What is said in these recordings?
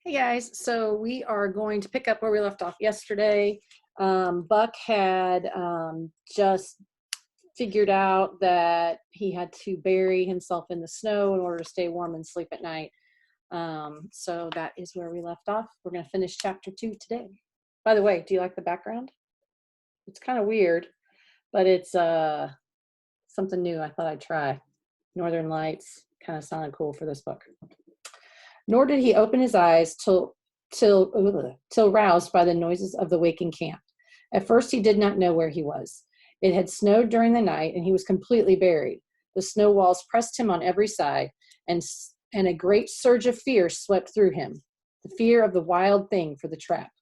Hey guys, so we are going to pick up where we left off yesterday. Buck had just figured out that he had to bury himself in the snow in order to stay warm and sleep at night. So that is where we left off. We're going to finish chapter 2 today. By the way, do you like the background? It's kind of weird, but it's something new I thought I'd try. Northern Lights kind of sounded cool for this book. Nor did he open his eyes till roused by the noises of the waking camp. At first he did not know where he was. It had snowed during the night, and he was completely buried. The snow walls pressed him on every side, and a great surge of fear swept through him, the fear of the wild thing for the trap.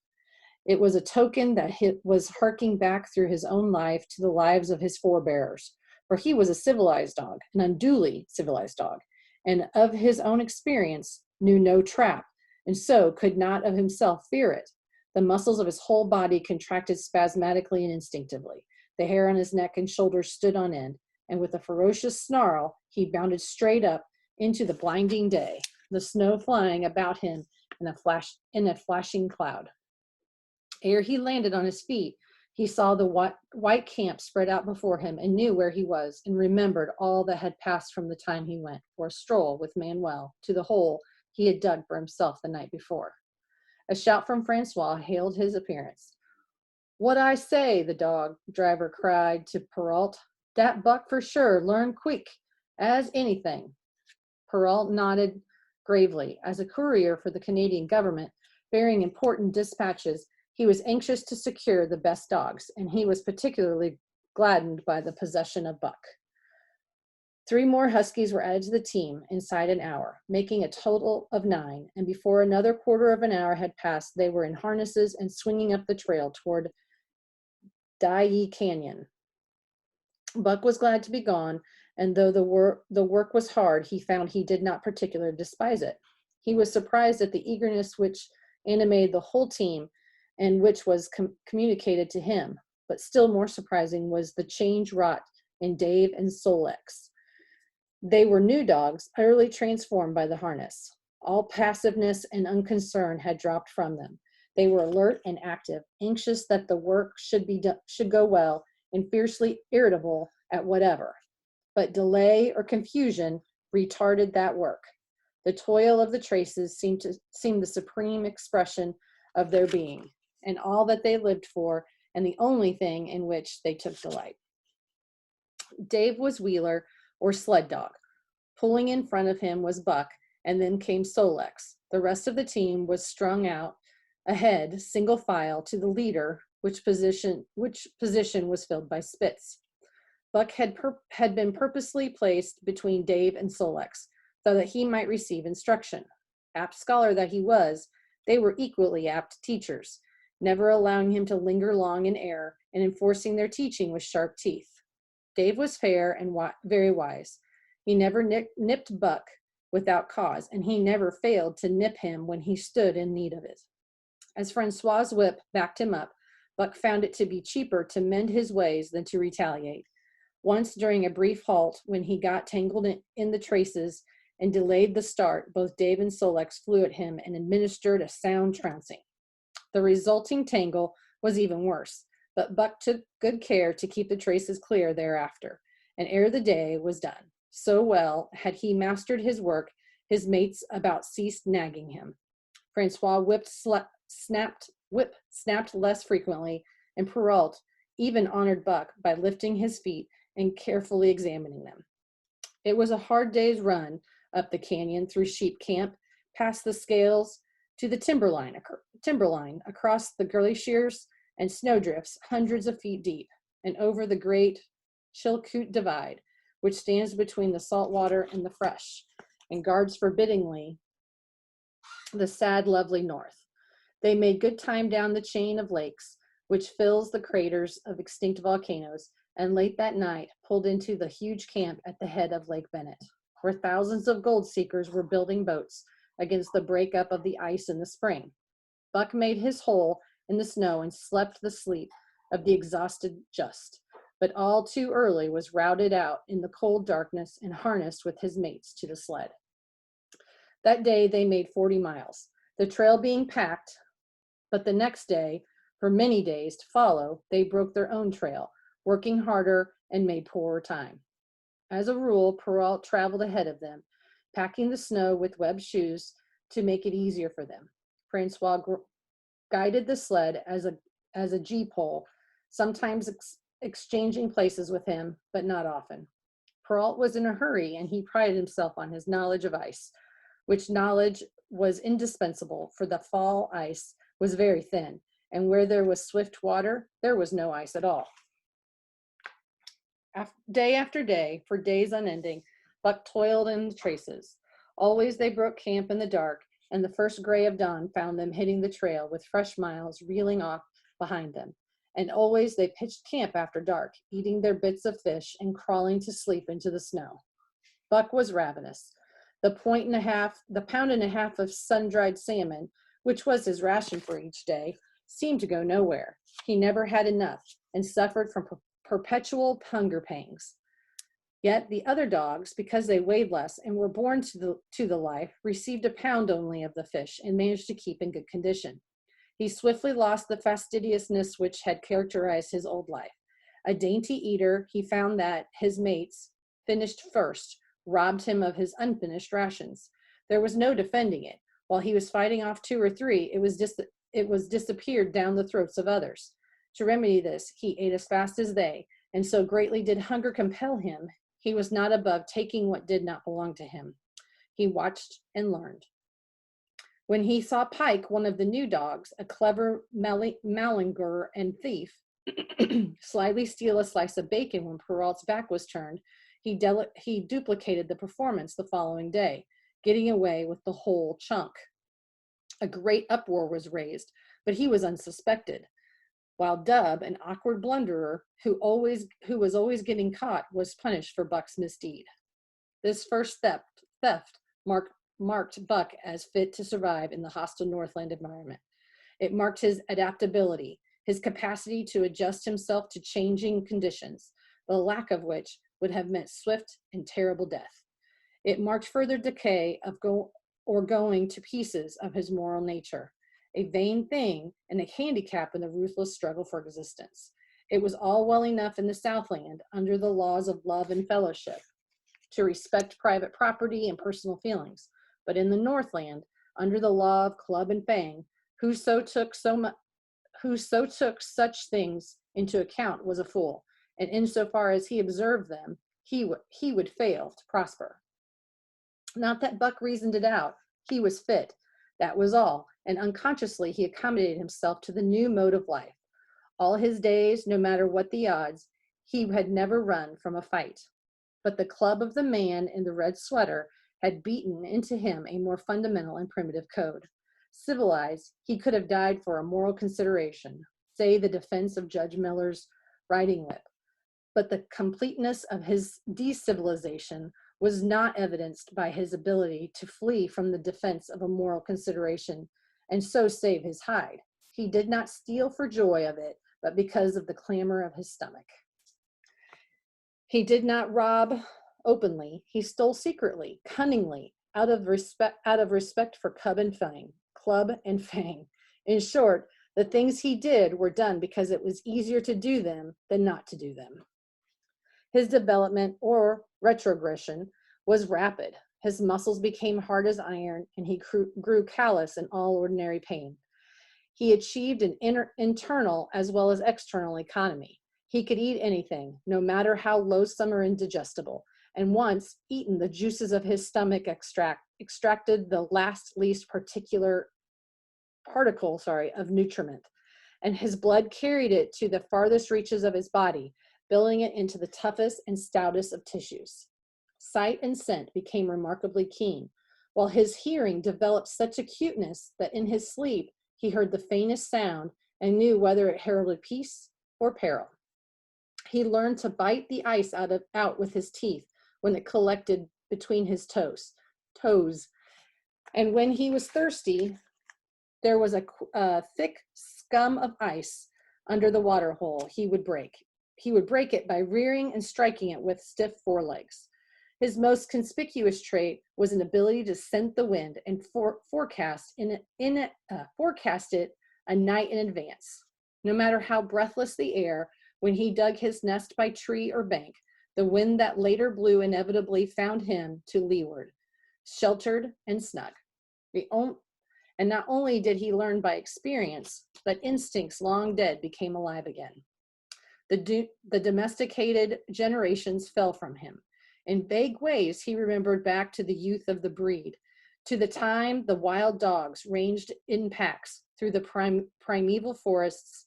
It was a token that he was harking back through his own life to the lives of his forebears, for he was a civilized dog, an unduly civilized dog, and of his own experience knew no trap, and so could not of himself fear it. The muscles of his whole body contracted spasmodically and instinctively. The hair on his neck and shoulders stood on end, and with a ferocious snarl, he bounded straight up into the blinding day, the snow flying about him in a flashing cloud. Ere he landed on his feet, he saw the white camp spread out before him and knew where he was and remembered all that had passed from the time he went for a stroll with Manuel to the hole he had dug for himself the night before. A shout from Francois hailed his appearance. "What I say," the dog driver cried to Perrault. "Dat buck for sure learn quick as anything." Perrault nodded gravely. As a courier for the Canadian government, bearing important dispatches, he was anxious to secure the best dogs, and he was particularly gladdened by the possession of Buck. 3 more huskies were added to the team inside an hour, making a total of 9, and before another quarter of an hour had passed, they were in harnesses and swinging up the trail toward Dyea Canyon. Buck was glad to be gone, and though the work was hard, he found he did not particularly despise it. He was surprised at the eagerness which animated the whole team and which was communicated to him, but still more surprising was the change wrought in Dave and Sol-leks. They were new dogs, utterly transformed by the harness. All passiveness and unconcern had dropped from them. They were alert and active, anxious that the work should go well, and fiercely irritable at whatever. But delay or confusion retarded that work. The toil of the traces seemed the supreme expression of their being, and all that they lived for, and the only thing in which they took delight. Dave was wheeler, or sled dog. Pulling in front of him was Buck, and then came Sol-leks. The rest of the team was strung out ahead, single file, to the leader, which position was filled by Spitz. Buck had been purposely placed between Dave and Sol-leks, so that he might receive instruction. Apt scholar that he was, they were equally apt teachers, never allowing him to linger long in error, and enforcing their teaching with sharp teeth. Dave was fair and very wise. He never nipped Buck without cause, and he never failed to nip him when he stood in need of it. As Francois's whip backed him up, Buck found it to be cheaper to mend his ways than to retaliate. Once, during a brief halt, when he got tangled in the traces and delayed the start, both Dave and Sol-leks flew at him and administered a sound trouncing. The resulting tangle was even worse, but Buck took good care to keep the traces clear thereafter, and ere the day was done, so well had he mastered his work, his mates about ceased nagging him. Francois snapped less frequently, and Perrault even honored Buck by lifting his feet and carefully examining them. It was a hard day's run up the canyon through Sheep Camp, past the scales, to the timberline, across the glaciers and snowdrifts hundreds of feet deep, and over the great Chilkoot Divide, which stands between the salt water and the fresh, and guards forbiddingly the sad, lovely north. They made good time down the chain of lakes, which fills the craters of extinct volcanoes, and late that night pulled into the huge camp at the head of Lake Bennett, where thousands of gold seekers were building boats against the breakup of the ice in the spring. Buck made his hole in the snow and slept the sleep of the exhausted just, but all too early was routed out in the cold darkness and harnessed with his mates to the sled. That day they made 40 miles. the trail being packed, but the next day, for many days to follow, they broke their own trail, working harder and made poorer time. As a rule, Perrault traveled ahead of them, packing the snow with webbed shoes to make it easier for them. Francois guided the sled as a G-pole, sometimes exchanging places with him, but not often. Perrault was in a hurry, and he prided himself on his knowledge of ice, which knowledge was indispensable, for the fall ice was very thin, and where there was swift water, there was no ice at all. Day after day, for days unending, Buck toiled in the traces. Always they broke camp in the dark, and the first gray of dawn found them hitting the trail with fresh miles reeling off behind them. And always they pitched camp after dark, eating their bits of fish and crawling to sleep into the snow. Buck was ravenous. The pound and a half of sun-dried salmon, which was his ration for each day, seemed to go nowhere. He never had enough and suffered from perpetual hunger pangs. Yet the other dogs, because they weighed less and were born to the life, received a pound only of the fish and managed to keep in good condition. He swiftly lost the fastidiousness which had characterized his old life. A dainty eater, he found that his mates, finished first, robbed him of his unfinished rations. There was no defending it. While he was fighting off two or three, it was disappeared down the throats of others. To remedy this, he ate as fast as they, and so greatly did hunger compel him, he was not above taking what did not belong to him. He watched and learned. When he saw Pike, one of the new dogs, a clever malinger and thief, slyly steal a slice of bacon when Perrault's back was turned, he duplicated the performance the following day, getting away with the whole chunk. A great uproar was raised, but he was unsuspected, while Dub, an awkward blunderer who was always getting caught, was punished for Buck's misdeed. This first theft marked Buck as fit to survive in the hostile Northland environment. It marked his adaptability, his capacity to adjust himself to changing conditions, the lack of which would have meant swift and terrible death. It marked further decay going to pieces of his moral nature, a vain thing and a handicap in the ruthless struggle for existence. It was all well enough in the Southland, under the laws of love and fellowship, to respect private property and personal feelings, but in the Northland, under the law of club and fang, whoso took such things into account was a fool, and insofar as he observed them, he would fail to prosper. Not that Buck reasoned it out. He was fit, that was all, and unconsciously he accommodated himself to the new mode of life. All his days, no matter what the odds, he had never run from a fight. But the club of the man in the red sweater had beaten into him a more fundamental and primitive code. Civilized, he could have died for a moral consideration, say the defense of Judge Miller's riding whip. But the completeness of his decivilization was not evidenced by his ability to flee from the defense of a moral consideration and so save his hide. He did not steal for joy of it, but because of the clamor of his stomach. He did not rob openly. He stole secretly, cunningly, out of respect for club and fang. In short, the things he did were done because it was easier to do them than not to do them. His development, or retrogression, was rapid. His muscles became hard as iron, and he grew callous in all ordinary pain. He achieved an internal as well as external economy. He could eat anything, no matter how loathsome or indigestible, and once eaten, the juices of his stomach extracted the least particle of nutriment, and his blood carried it to the farthest reaches of his body, building it into the toughest and stoutest of tissues. Sight and scent became remarkably keen, while his hearing developed such acuteness that in his sleep he heard the faintest sound and knew whether it heralded peace or peril. He learned to bite the ice out with his teeth when it collected between his toes. And when he was thirsty, there was a thick scum of ice under the water hole he would break. He would break it by rearing and striking it with stiff forelegs. His most conspicuous trait was an ability to scent the wind and forecast it a night in advance. No matter how breathless the air, when he dug his nest by tree or bank, the wind that later blew inevitably found him to leeward, sheltered and snug. And not only did he learn by experience, but instincts long dead became alive again. The domesticated generations fell from him. In vague ways, he remembered back to the youth of the breed, to the time the wild dogs ranged in packs through the primeval forests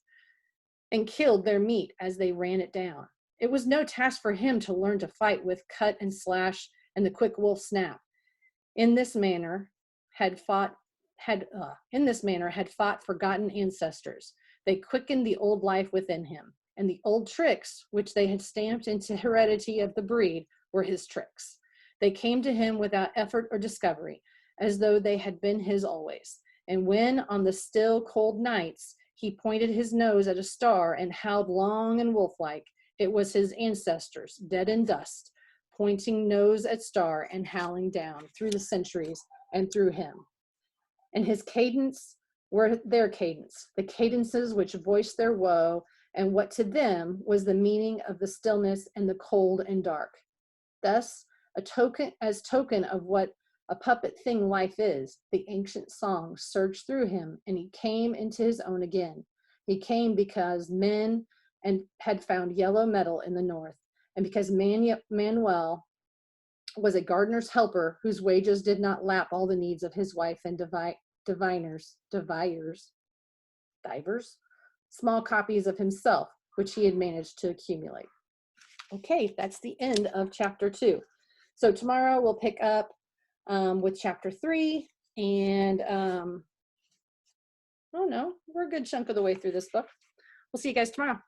and killed their meat as they ran it down. It was no task for him to learn to fight with cut and slash and the quick wolf snap. In this manner had fought forgotten ancestors. They quickened the old life within him, and the old tricks, which they had stamped into heredity of the breed, were his tricks. They came to him without effort or discovery, as though they had been his always. And when, on the still, cold nights, he pointed his nose at a star and howled long and wolf-like, it was his ancestors, dead in dust, pointing nose at star and howling down through the centuries and through him. And his cadence were their cadence, the cadences which voiced their woe and what to them was the meaning of the stillness and the cold and dark. Thus, as token of what a puppet thing life is, the ancient song surged through him and he came into his own again. He came because men had found yellow metal in the north, and because Manuel was a gardener's helper whose wages did not lap all the needs of his wife and divers, small copies of himself, which he had managed to accumulate. Okay, that's the end of chapter 2. So tomorrow we'll pick up with chapter 3, and oh no, we're a good chunk of the way through this book. We'll see you guys tomorrow.